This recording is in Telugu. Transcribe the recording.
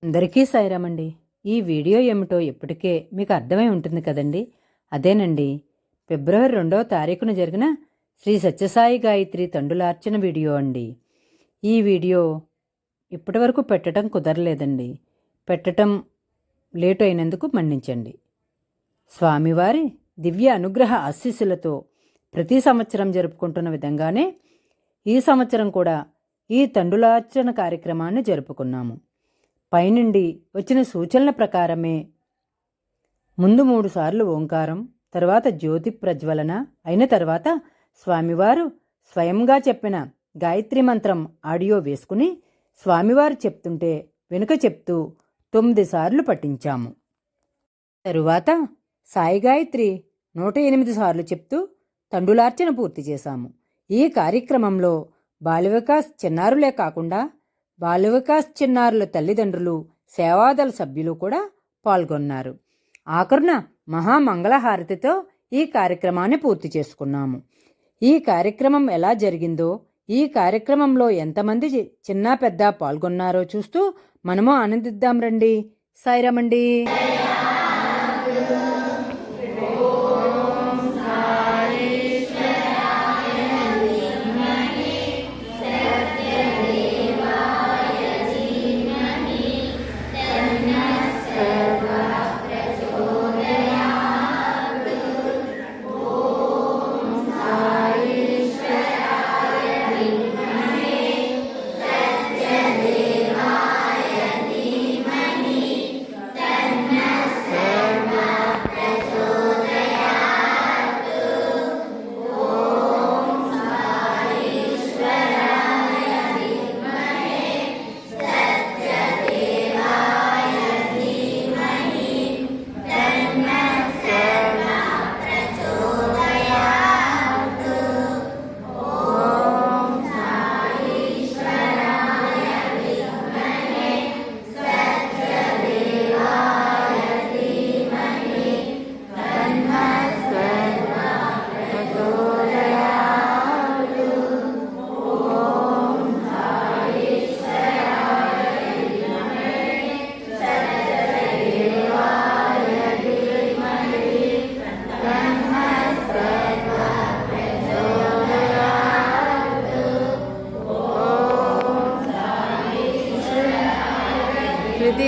అందరికీ సాయిరామండి. ఈ వీడియో ఏమిటో ఇప్పటికే మీకు అర్థమై ఉంటుంది కదండి. అదేనండి, ఫిబ్రవరి 2వ తారీఖున జరిగిన శ్రీ సత్యసాయి గాయత్రి తండులార్చన వీడియో అండి. ఈ వీడియో ఇప్పటి వరకు పెట్టడం కుదరలేదండి. పెట్టడం లేటు అయినందుకు మన్నించండి. స్వామివారి దివ్య అనుగ్రహ ఆశీస్సులతో ప్రతి సంవత్సరం జరుపుకుంటున్న విధంగానే ఈ సంవత్సరం కూడా ఈ తండులార్చన కార్యక్రమాన్ని జరుపుకున్నాము. పైనుండి వచ్చిన సూచనల ప్రకారమే ముందు 3 సార్లు ఓంకారం, తర్వాత జ్యోతి ప్రజ్వలన అయిన తర్వాత స్వామివారు స్వయంగా చెప్పిన గాయత్రి మంత్రం ఆడియో వేసుకుని స్వామివారు చెప్తుంటే వెనుక చెప్తూ 9 సార్లు పఠించాము. తరువాత సాయి గాయత్రి 108 సార్లు చెప్తూ తండులార్చన పూర్తి చేశాము. ఈ కార్యక్రమంలో బాలవికాస్ చిన్నారులే కాకుండా బాలవికాస్ చిన్నారుల తల్లిదండ్రులు, సేవాదళ సభ్యులు కూడా పాల్గొన్నారు. ఆఖరున మహామంగళహారతితో ఈ కార్యక్రమాన్ని పూర్తి చేసుకున్నాము. ఈ కార్యక్రమం ఎలా జరిగిందో, ఈ కార్యక్రమంలో ఎంతమంది చిన్న పెద్ద పాల్గొన్నారో చూస్తూ మనము ఆనందిద్దాం రండి. సాయిరామండి. Jadi